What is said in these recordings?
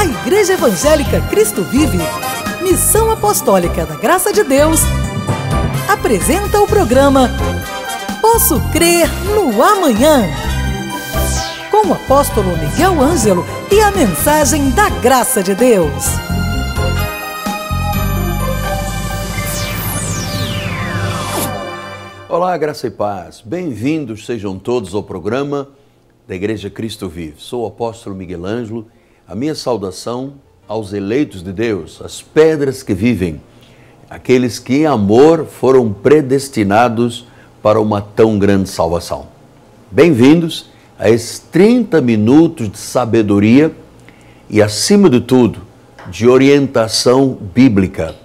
A Igreja Evangélica Cristo Vive, Missão Apostólica da Graça de Deus, apresenta o programa Posso Crer no Amanhã, com o apóstolo Miguel Ângelo e a mensagem da Graça de Deus. Olá, graça e paz. Bem-vindos sejam todos ao programa da Igreja Cristo Vive. Sou o apóstolo Miguel Ângelo. A minha saudação aos eleitos de Deus, as pedras que vivem, aqueles que em amor foram predestinados para uma tão grande salvação. Bem-vindos a esses 30 minutos de sabedoria e, acima de tudo, de orientação bíblica.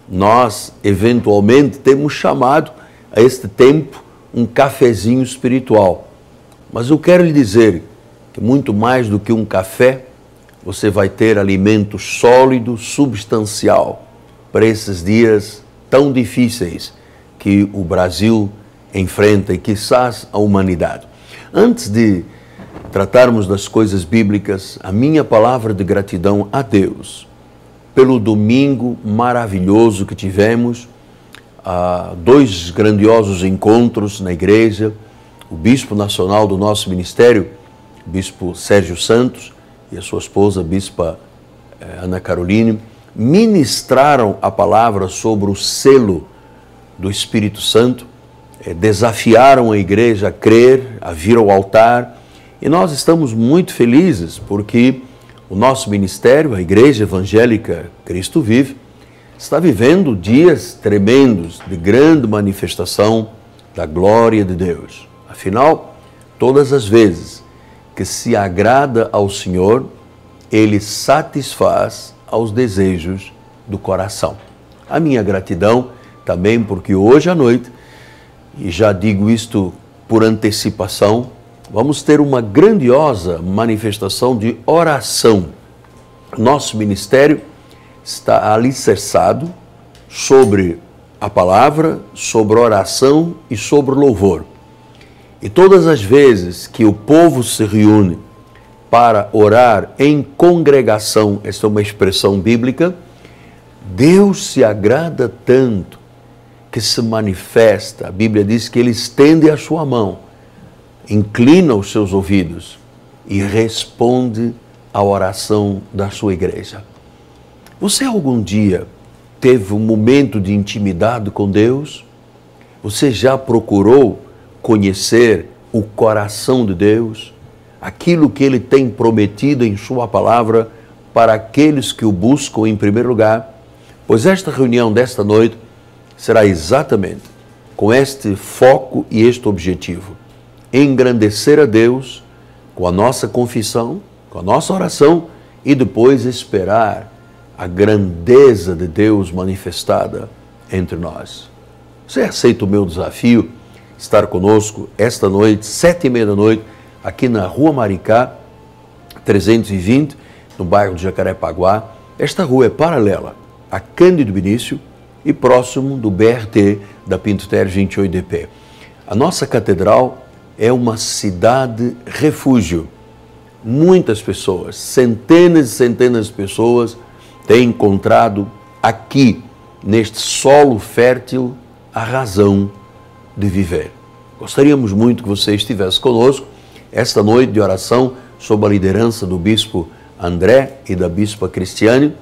Nós, eventualmente, temos chamado a este tempo um cafezinho espiritual. Mas eu quero lhe dizer que muito mais do que um café, você vai ter alimento sólido, substancial, para esses dias tão difíceis que o Brasil enfrenta e, quizás, a humanidade. Antes de tratarmos das coisas bíblicas, a minha palavra de gratidão a Deus pelo domingo maravilhoso que tivemos, dois grandiosos encontros na igreja. O bispo nacional do nosso ministério, o bispo Sérgio Santos, e a sua esposa, a bispa Ana Caroline, ministraram a palavra sobre o selo do Espírito Santo, desafiaram a igreja a crer, a vir ao altar, e nós estamos muito felizes porque o nosso ministério, a Igreja Evangélica Cristo Vive, está vivendo dias tremendos de grande manifestação da glória de Deus. Afinal, todas as vezes que se agrada ao Senhor, Ele satisfaz aos desejos do coração. A minha gratidão também porque hoje à noite, e já digo isto por antecipação, vamos ter uma grandiosa manifestação de oração. Nosso ministério está alicerçado sobre a palavra, sobre oração e sobre louvor. E todas as vezes que o povo se reúne para orar em congregação, esta é uma expressão bíblica, Deus se agrada tanto que se manifesta. A Bíblia diz que Ele estende a sua mão, inclina os seus ouvidos e responde à oração da sua igreja. Você algum dia teve um momento de intimidade com Deus? Você já procurou conhecer o coração de Deus, aquilo que Ele tem prometido em sua palavra para aqueles que o buscam em primeiro lugar? Pois esta reunião desta noite será exatamente com este foco e este objetivo: engrandecer a Deus com a nossa confissão, com a nossa oração e depois esperar a grandeza de Deus manifestada entre nós. Você aceita o meu desafio? Estar conosco esta noite, 7h30 da noite, aqui na Rua Maricá, 320, no bairro de Jacarepaguá. Esta rua é paralela a Cândido Benício e próximo do BRT da Pinto Terres 28DP. A nossa catedral é uma cidade refúgio. Muitas pessoas, centenas e centenas de pessoas, têm encontrado aqui, neste solo fértil, a razão de viver. Gostaríamos muito que você estivesse conosco esta noite de oração sob a liderança do bispo André e da bispa Cristiane,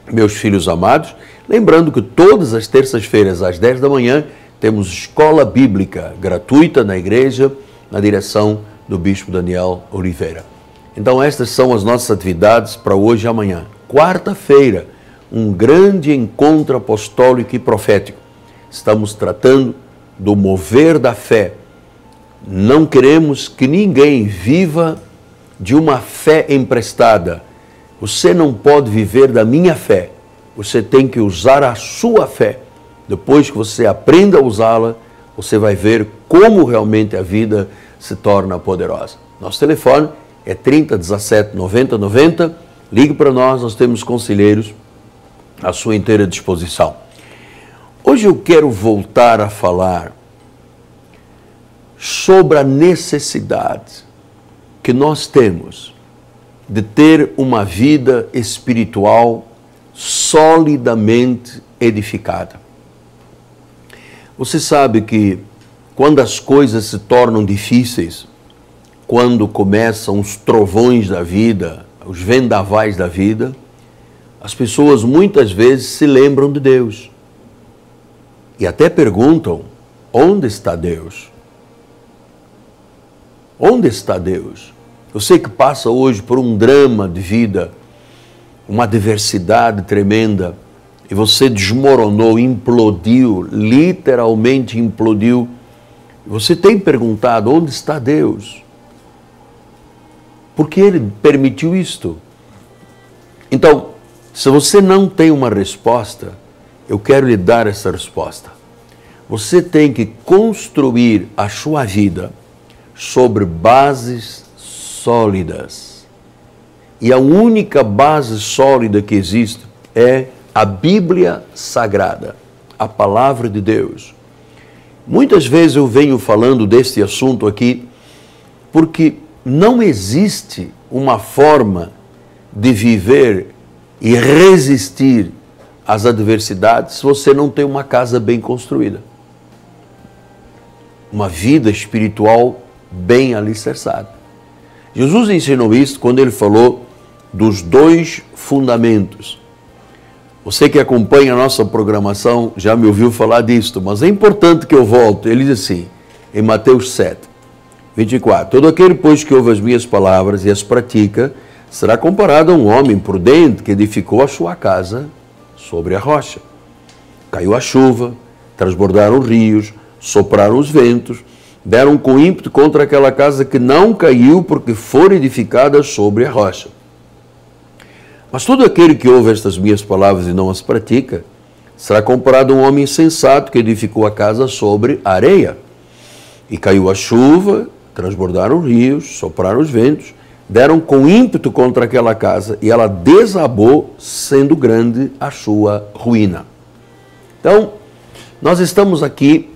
meus filhos amados. Lembrando que todas as terças-feiras às 10 da manhã temos escola bíblica gratuita na igreja, na direção do bispo Daniel Oliveira. Então estas são as nossas atividades para hoje e amanhã. Quarta-feira, um grande encontro apostólico e profético. Estamos tratando do mover da fé. Não queremos que ninguém viva de uma fé emprestada. Você não pode viver da minha fé. Você tem que usar a sua fé. Depois que você aprenda a usá-la, você vai ver como realmente a vida se torna poderosa. Nosso telefone é 30 17 90 90. Ligue para nós, nós temos conselheiros à sua inteira disposição. Hoje eu quero voltar a falar sobre a necessidade que nós temos de ter uma vida espiritual solidamente edificada. Você sabe que quando as coisas se tornam difíceis, quando começam os trovões da vida, os vendavais da vida, as pessoas muitas vezes se lembram de Deus e até perguntam: onde está Deus? Onde está Deus? Eu sei que passa hoje por um drama de vida, uma adversidade tremenda, e você desmoronou, implodiu, literalmente implodiu. Você tem perguntado: onde está Deus? Por que Ele permitiu isto? Então, se você não tem uma resposta, eu quero lhe dar essa resposta. Você tem que construir a sua vida sobre bases sólidas. E a única base sólida que existe é a Bíblia Sagrada, a Palavra de Deus. Muitas vezes eu venho falando deste assunto aqui porque não existe uma forma de viver e resistir às adversidades se você não tem uma casa bem construída. Uma vida espiritual bem alicerçada. Jesus ensinou isso quando ele falou dos 2 fundamentos. Você que acompanha a nossa programação já me ouviu falar disto, mas é importante que eu volte. Ele diz assim, em Mateus 7, 24, todo aquele, pois, que ouve as minhas palavras e as pratica, será comparado a um homem prudente que edificou a sua casa sobre a rocha. Caiu a chuva, transbordaram os rios, sopraram os ventos, deram com ímpeto contra aquela casa que não caiu porque for edificada sobre a rocha. Mas todo aquele que ouve estas minhas palavras e não as pratica, será comparado a um homem insensato que edificou a casa sobre a areia. E caiu a chuva, transbordaram os rios, sopraram os ventos, deram com ímpeto contra aquela casa e ela desabou, sendo grande a sua ruína. Então, nós estamos aqui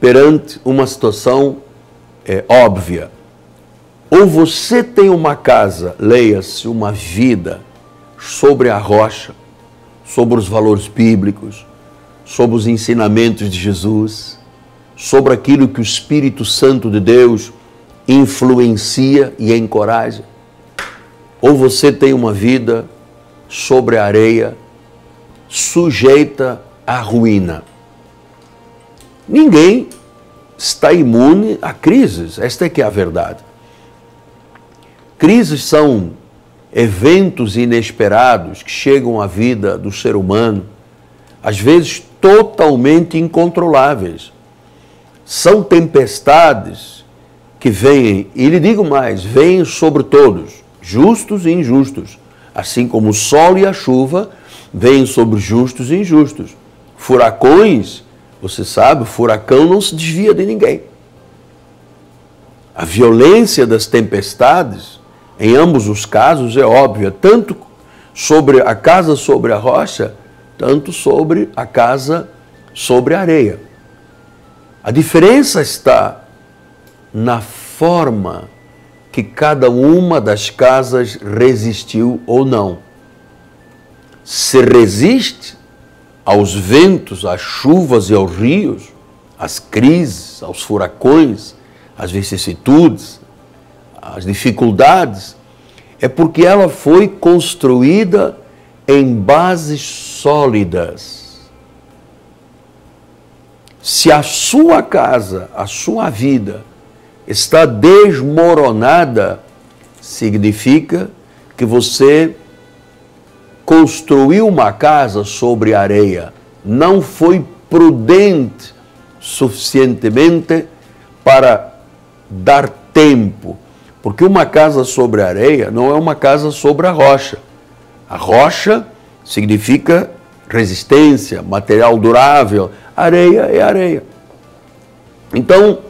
perante uma situação óbvia. Ou você tem uma casa, leia-se, uma vida sobre a rocha, sobre os valores bíblicos, sobre os ensinamentos de Jesus, sobre aquilo que o Espírito Santo de Deus influencia e encoraja. Ou você tem uma vida sobre a areia, sujeita à ruína. Ninguém está imune a crises, esta é que é a verdade. Crises são eventos inesperados que chegam à vida do ser humano, às vezes totalmente incontroláveis. São tempestades que vêm, e lhe digo mais, vêm sobre todos, justos e injustos, assim como o sol e a chuva vêm sobre justos e injustos. Furacões, você sabe, o furacão não se desvia de ninguém. A violência das tempestades, em ambos os casos, é óbvia, tanto sobre a casa sobre a rocha, tanto sobre a casa sobre a areia. A diferença está na forma que cada uma das casas resistiu ou não. Se resiste aos ventos, às chuvas e aos rios, às crises, aos furacões, às vicissitudes, às dificuldades, é porque ela foi construída em bases sólidas. Se a sua casa, a sua vida está desmoronada, significa que você construiu uma casa sobre areia, não foi prudente suficientemente para dar tempo, porque uma casa sobre areia não é uma casa sobre a rocha. A rocha significa resistência, material durável, areia é areia. Então,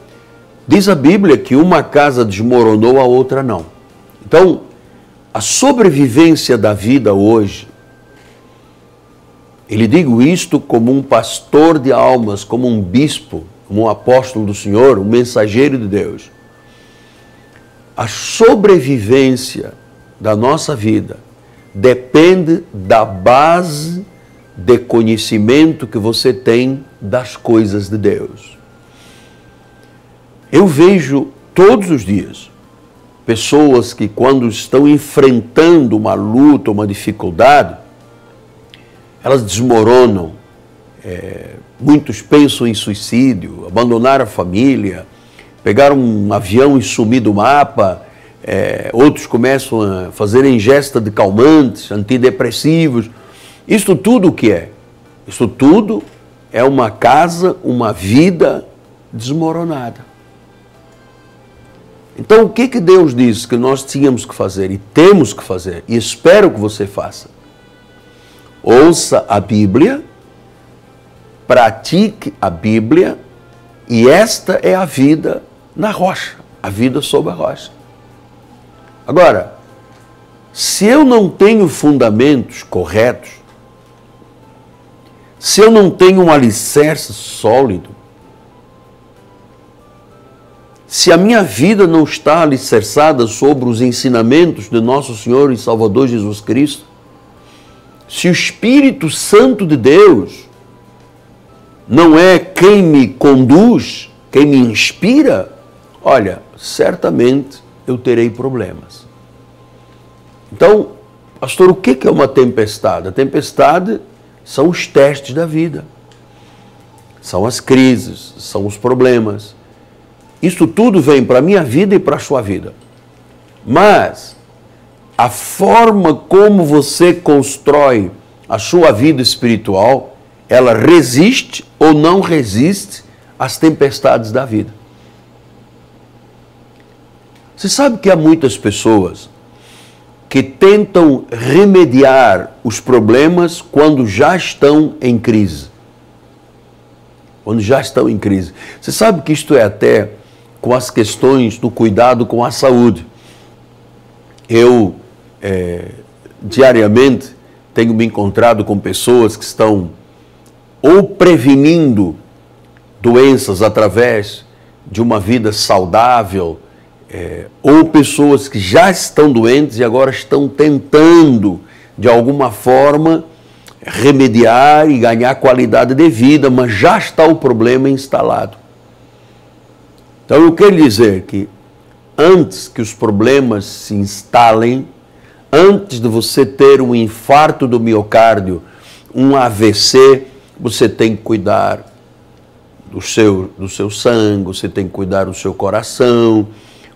diz a Bíblia que uma casa desmoronou, a outra não. Então, a sobrevivência da vida hoje, e lhe digo isto como um pastor de almas, como um bispo, como um apóstolo do Senhor, um mensageiro de Deus. A sobrevivência da nossa vida depende da base de conhecimento que você tem das coisas de Deus. Eu vejo todos os dias pessoas que, quando estão enfrentando uma luta, uma dificuldade, elas desmoronam. Muitos pensam em suicídio, abandonar a família, pegar um avião e sumir do mapa. Outros começam a fazer ingesta de calmantes, antidepressivos. Isso tudo o que é? Isso tudo é uma casa, uma vida desmoronada. Então, o que Deus disse que nós tínhamos que fazer e temos que fazer, e espero que você faça? Ouça a Bíblia, pratique a Bíblia, e esta é a vida na rocha, a vida sob a rocha. Agora, se eu não tenho fundamentos corretos, se eu não tenho um alicerce sólido, se a minha vida não está alicerçada sobre os ensinamentos de nosso Senhor e Salvador Jesus Cristo, se o Espírito Santo de Deus não é quem me conduz, quem me inspira, olha, certamente eu terei problemas. Então, pastor, o que é uma tempestade? A tempestade são os testes da vida, são as crises, são os problemas. Isso tudo vem para a minha vida e para a sua vida. Mas a forma como você constrói a sua vida espiritual, ela resiste ou não resiste às tempestades da vida. Você sabe que há muitas pessoas que tentam remediar os problemas quando já estão em crise. Quando já estão em crise. Você sabe que isto é até com as questões do cuidado com a saúde. Eu, diariamente, tenho me encontrado com pessoas que estão ou prevenindo doenças através de uma vida saudável, ou pessoas que já estão doentes e agora estão tentando, de alguma forma, remediar e ganhar qualidade de vida, mas já está o problema instalado. Então, eu quero dizer que antes que os problemas se instalem, antes de você ter um infarto do miocárdio, um AVC, você tem que cuidar do seu sangue, você tem que cuidar do seu coração,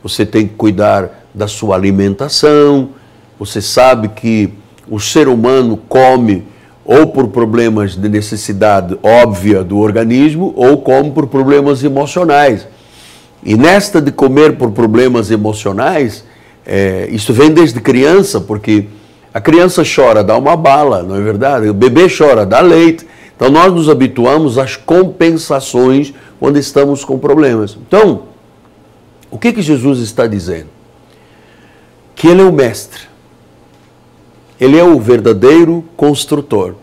você tem que cuidar da sua alimentação. Você sabe que o ser humano come ou por problemas de necessidade óbvia do organismo, ou come por problemas emocionais. E nesta de comer por problemas emocionais, isso vem desde criança, porque a criança chora, dá uma bala, não é verdade? O bebê chora, dá leite. Então nós nos habituamos às compensações quando estamos com problemas. Então, o que Jesus está dizendo? Que Ele é o mestre. Ele é o verdadeiro construtor.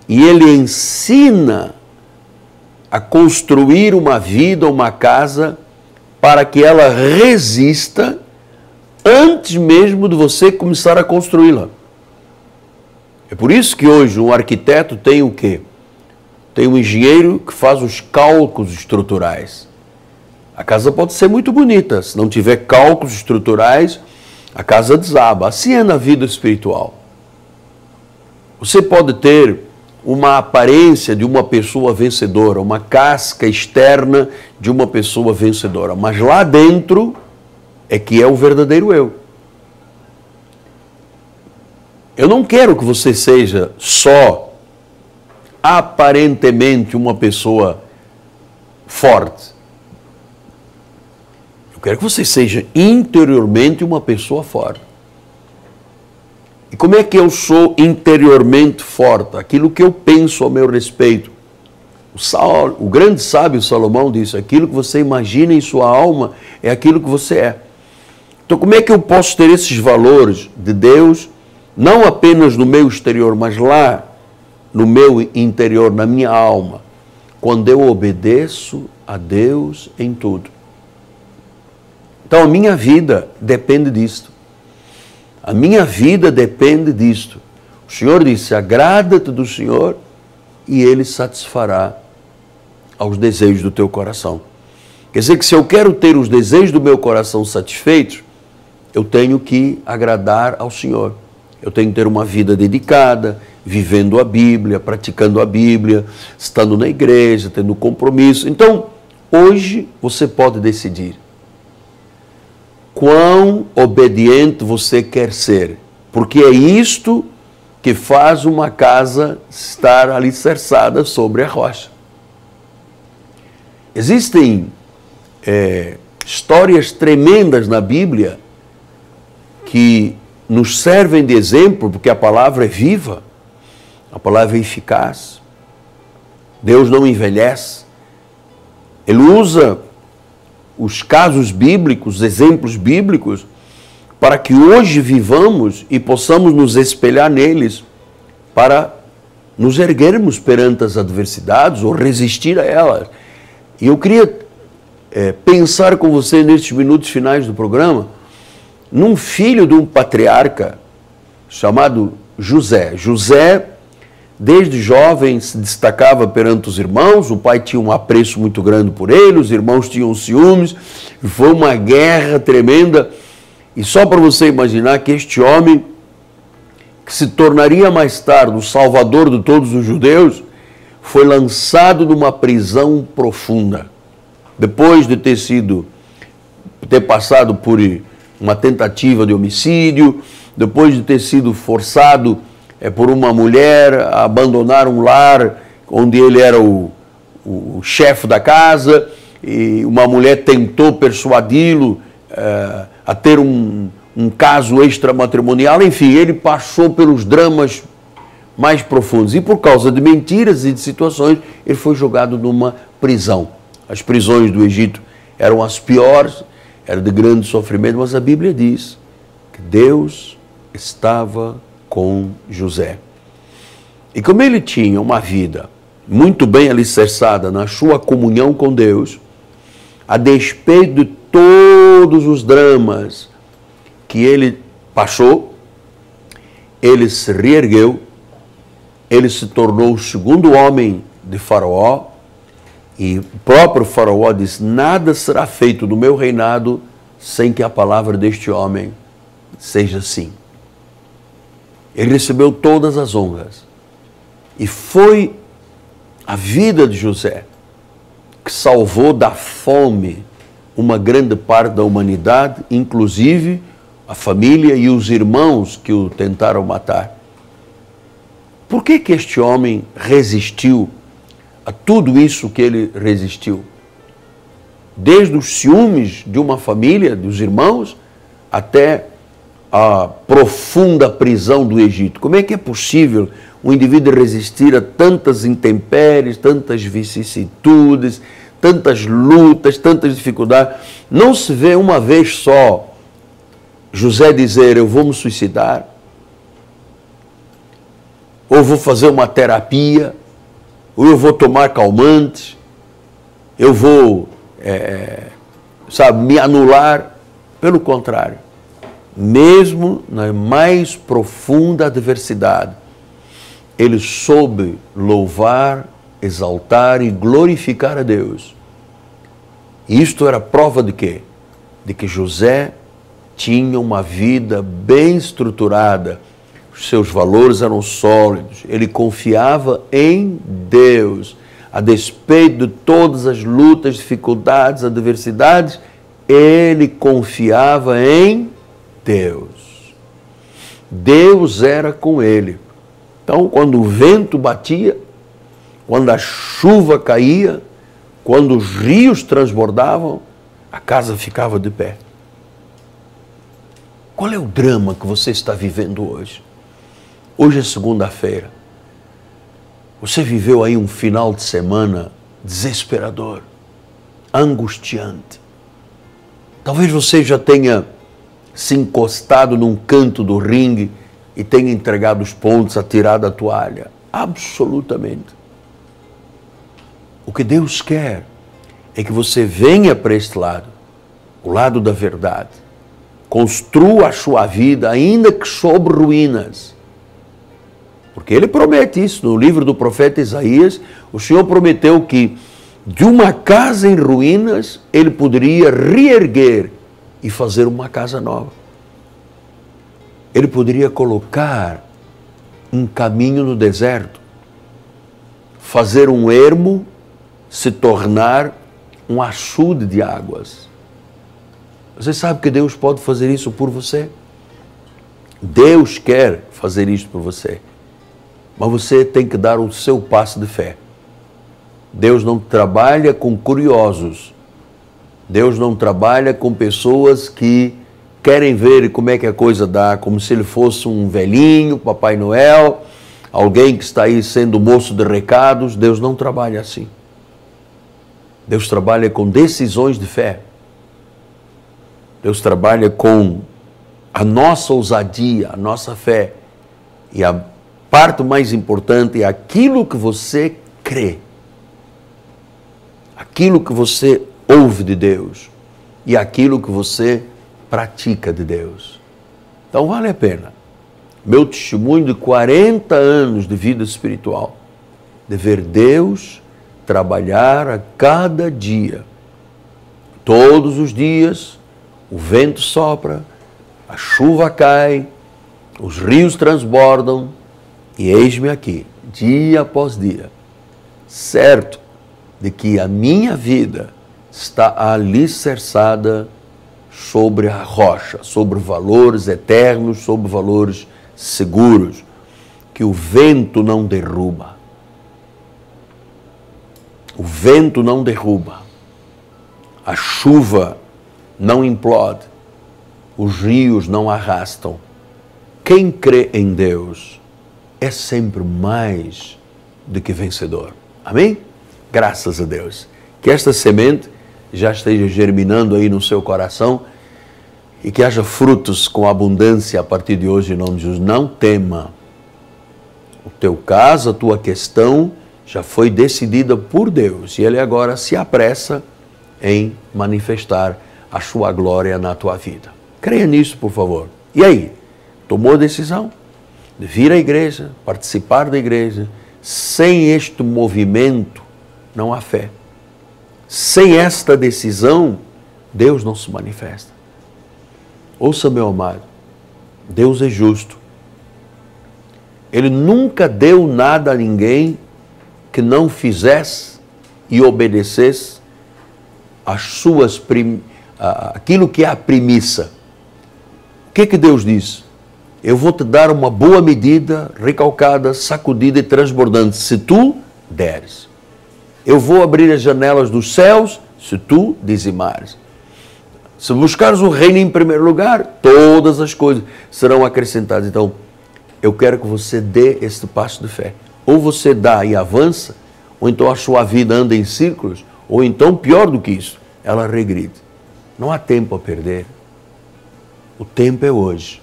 E Ele ensina a construir uma vida, uma casa, para que ela resista antes mesmo de você começar a construí-la. É por isso que hoje um arquiteto tem o quê? Tem um engenheiro que faz os cálculos estruturais. A casa pode ser muito bonita, se não tiver cálculos estruturais, a casa desaba. Assim é na vida espiritual. Você pode ter uma aparência de uma pessoa vencedora, uma casca externa de uma pessoa vencedora, mas lá dentro é que é o verdadeiro eu. Eu não quero que você seja só aparentemente uma pessoa forte. Eu quero que você seja interiormente uma pessoa forte. E como é que eu sou interiormente forte? Aquilo que eu penso ao meu respeito. O grande sábio Salomão disse, aquilo que você imagina em sua alma é aquilo que você é. Então como é que eu posso ter esses valores de Deus, não apenas no meu exterior, mas lá no meu interior, na minha alma, quando eu obedeço a Deus em tudo? Então a minha vida depende disto. A minha vida depende disto. O Senhor disse, agrada-te do Senhor e Ele satisfará aos desejos do teu coração. Quer dizer que se eu quero ter os desejos do meu coração satisfeitos, eu tenho que agradar ao Senhor. Eu tenho que ter uma vida dedicada, vivendo a Bíblia, praticando a Bíblia, estando na igreja, tendo compromisso. Então, hoje você pode decidir quão obediente você quer ser, porque é isto que faz uma casa estar alicerçada sobre a rocha. Existem histórias tremendas na Bíblia que nos servem de exemplo, porque a palavra é viva, a palavra é eficaz. Deus não envelhece. Ele usa os casos bíblicos, os exemplos bíblicos, para que hoje vivamos e possamos nos espelhar neles para nos erguermos perante as adversidades ou resistir a elas. E eu queria pensar com você nestes minutos finais do programa num filho de um patriarca chamado José. José, desde jovem, se destacava perante os irmãos, o pai tinha um apreço muito grande por ele, os irmãos tinham ciúmes, foi uma guerra tremenda. E só para você imaginar que este homem, que se tornaria mais tarde o salvador de todos os judeus, foi lançado numa prisão profunda. Depois de ter passado por uma tentativa de homicídio, depois de ter sido forçado por uma mulher a abandonar um lar onde ele era o chefe da casa, e uma mulher tentou persuadi-lo a ter um caso extramatrimonial. Enfim, ele passou pelos dramas mais profundos e por causa de mentiras e de situações ele foi jogado numa prisão. As prisões do Egito eram as piores, era de grande sofrimento, mas a Bíblia diz que Deus estava com José. E como ele tinha uma vida muito bem alicerçada na sua comunhão com Deus, a despeito de todos os dramas que ele passou, ele se reergueu, ele se tornou o segundo homem de Faraó, e o próprio Faraó disse, nada será feito no meu reinado sem que a palavra deste homem seja sim. Ele recebeu todas as honras. E foi a vida de José que salvou da fome uma grande parte da humanidade, inclusive a família e os irmãos que o tentaram matar. Por que que este homem resistiu a tudo isso que ele resistiu? Desde os ciúmes de uma família, dos irmãos, até a profunda prisão do Egito. Como é que é possível um indivíduo resistir a tantas intempéries, tantas vicissitudes, tantas lutas, tantas dificuldades? Não se vê uma vez só José dizer, eu vou me suicidar, ou vou fazer uma terapia, ou eu vou tomar calmantes, eu vou, me anular. Pelo contrário, mesmo na mais profunda adversidade, ele soube louvar, exaltar e glorificar a Deus. E isto era prova de quê? De que José tinha uma vida bem estruturada, os seus valores eram sólidos, ele confiava em Deus. A despeito de todas as lutas, dificuldades, adversidades, ele confiava em Deus. Deus era com ele. Então, quando o vento batia, quando a chuva caía, quando os rios transbordavam, a casa ficava de pé. Qual é o drama que você está vivendo hoje? Hoje é segunda-feira. Você viveu aí um final de semana desesperador, angustiante. Talvez você já tenha se encostado num canto do ringue e tenha entregado os pontos, atirado a toalha. Absolutamente. O que Deus quer é que você venha para este lado, o lado da verdade, construa a sua vida, ainda que sobre ruínas. Porque ele promete isso. No livro do profeta Isaías, o Senhor prometeu que de uma casa em ruínas, ele poderia reerguer e fazer uma casa nova. Ele poderia colocar um caminho no deserto, fazer um ermo se tornar um açude de águas. Você sabe que Deus pode fazer isso por você? Deus quer fazer isso por você. Mas você tem que dar o seu passo de fé. Deus não trabalha com curiosos. Deus não trabalha com pessoas que querem ver como é que a coisa dá, como se ele fosse um velhinho, Papai Noel, alguém que está aí sendo moço de recados. Deus não trabalha assim. Deus trabalha com decisões de fé. Deus trabalha com a nossa ousadia, a nossa fé. E a parte mais importante é aquilo que você crê. Aquilo que você ouve de Deus. E aquilo que você pratica de Deus. Então vale a pena. Meu testemunho de 40 anos de vida espiritual, de ver Deus trabalhar a cada dia. Todos os dias, o vento sopra, a chuva cai, os rios transbordam, e eis-me aqui, dia após dia, certo de que a minha vida está alicerçada sobre a rocha, sobre valores eternos, sobre valores seguros, que o vento não derruba. O vento não derruba, a chuva não implode, os rios não arrastam. Quem crê em Deus é sempre mais do que vencedor. Amém? Graças a Deus. Que esta semente já esteja germinando aí no seu coração e que haja frutos com abundância a partir de hoje, em nome de Jesus. Não tema. O teu caso, a tua questão já foi decidida por Deus e Ele agora se apressa em manifestar a sua glória na tua vida. Creia nisso, por favor. E aí? Tomou a decisão de vir à igreja, participar da igreja? Sem este movimento, não há fé. Sem esta decisão, Deus não se manifesta. Ouça, meu amado, Deus é justo. Ele nunca deu nada a ninguém que não fizesse e obedecesse as suas aquilo que é a premissa. O que Deus diz? Eu vou te dar uma boa medida, recalcada, sacudida e transbordante, se tu deres. Eu vou abrir as janelas dos céus, se tu dizimares. Se buscares o reino em primeiro lugar, todas as coisas serão acrescentadas. Então, eu quero que você dê este passo de fé. Ou você dá e avança, ou então a sua vida anda em círculos, ou então, pior do que isso, ela regride. Não há tempo a perder. O tempo é hoje.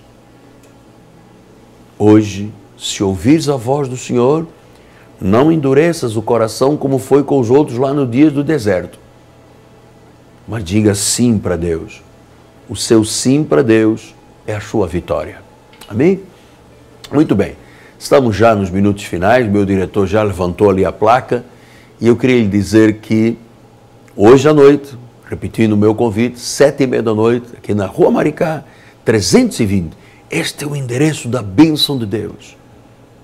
Hoje, se ouvires a voz do Senhor, não endureças o coração como foi com os outros lá no dia do deserto. Mas diga sim para Deus. O seu sim para Deus é a sua vitória. Amém? Muito bem. Estamos já nos minutos finais. Meu diretor já levantou ali a placa. E eu queria lhe dizer que hoje à noite, repetindo o meu convite, 7h30 da noite, aqui na Rua Maricá, 320. Este é o endereço da bênção de Deus.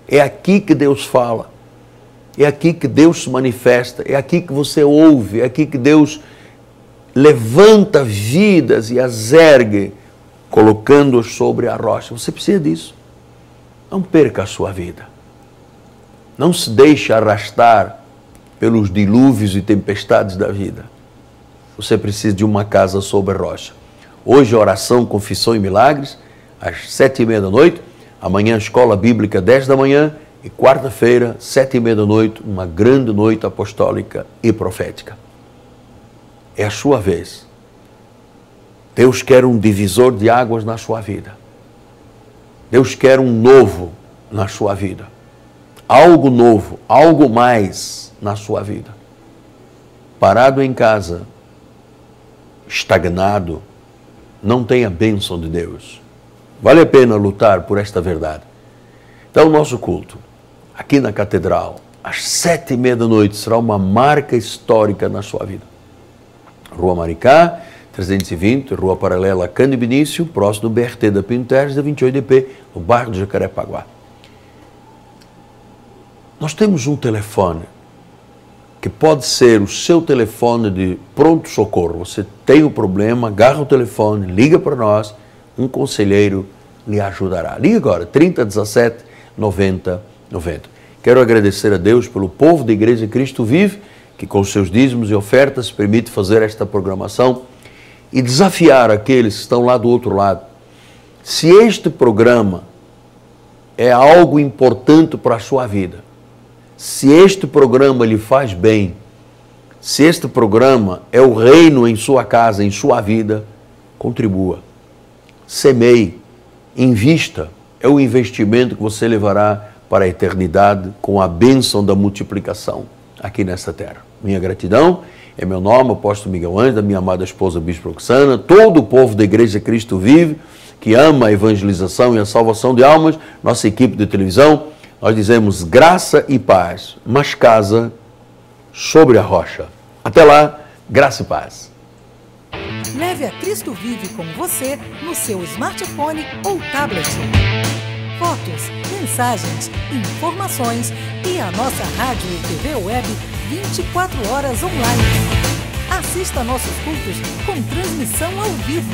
É aqui que Deus fala. É aqui que Deus se manifesta. É aqui que você ouve. É aqui que Deus levanta vidas e as ergue, colocando-as sobre a rocha. Você precisa disso. Não perca a sua vida. Não se deixe arrastar pelos dilúvios e tempestades da vida. Você precisa de uma casa sobre a rocha. Hoje, oração, confissão e milagres, às 7h30 da noite. Amanhã, escola bíblica, 10 da manhã. E quarta-feira, 7h30 da noite, uma grande noite apostólica e profética. É a sua vez. Deus quer um divisor de águas na sua vida. Deus quer um novo na sua vida. Algo novo, algo mais na sua vida. Parado em casa, estagnado, não tem a bênção de Deus. Vale a pena lutar por esta verdade. Então, o nosso culto, aqui na Catedral, às 7h30 da noite, será uma marca histórica na sua vida. Rua Maricá, 320, Rua Paralela Cândido Benício, próximo do BRT da Pinto Terres, da 28DP, no bairro de Jacarepaguá. Nós temos um telefone que pode ser o seu telefone de pronto-socorro. Você tem um problema, agarra o telefone, liga para nós, um conselheiro lhe ajudará. Liga agora, 3017 90 90. Quero agradecer a Deus pelo povo da Igreja Cristo Vive, que com seus dízimos e ofertas permite fazer esta programação e desafiar aqueles que estão lá do outro lado. Se este programa é algo importante para a sua vida, se este programa lhe faz bem, se este programa é o reino em sua casa, em sua vida, contribua. Semeie, invista, é o investimento que você levará para a eternidade com a bênção da multiplicação aqui nesta terra. Minha gratidão, é meu nome, apóstolo Miguel Ângelo, da minha amada esposa Bispo Roxana, todo o povo da Igreja Cristo Vive, que ama a evangelização e a salvação de almas, nossa equipe de televisão, nós dizemos graça e paz, mas casa sobre a rocha. Até lá, graça e paz. Leve a Cristo Vive com você no seu smartphone ou tablet. Fotos, mensagens, informações e a nossa rádio e TV web 24 horas online. Assista nossos cultos com transmissão ao vivo.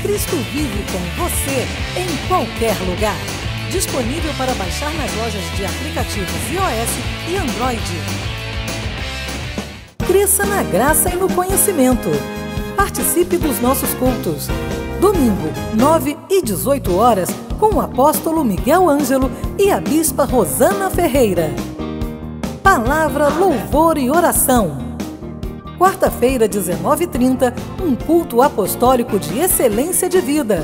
Cristo Vive com você em qualquer lugar. Disponível para baixar nas lojas de aplicativos iOS e Android. Cresça na graça e no conhecimento. Participe dos nossos cultos. Domingo, 9 e 18 horas, com o apóstolo Miguel Ângelo e a bispa Rosana Ferreira. Palavra, louvor e oração. Quarta-feira, 19h30, um culto apostólico de excelência de vida.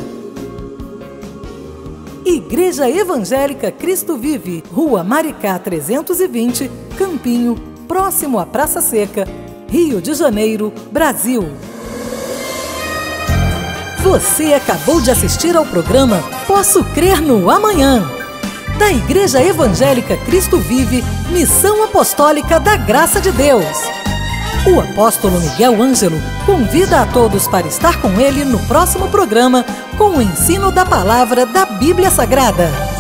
Igreja Evangélica Cristo Vive, Rua Maricá 320, Campinho, próximo à Praça Seca, Rio de Janeiro, Brasil. Você acabou de assistir ao programa Posso Crer no Amanhã, da Igreja Evangélica Cristo Vive, Missão Apostólica da Graça de Deus. O apóstolo Miguel Ângelo convida a todos para estar com ele no próximo programa com o ensino da palavra da Bíblia Sagrada.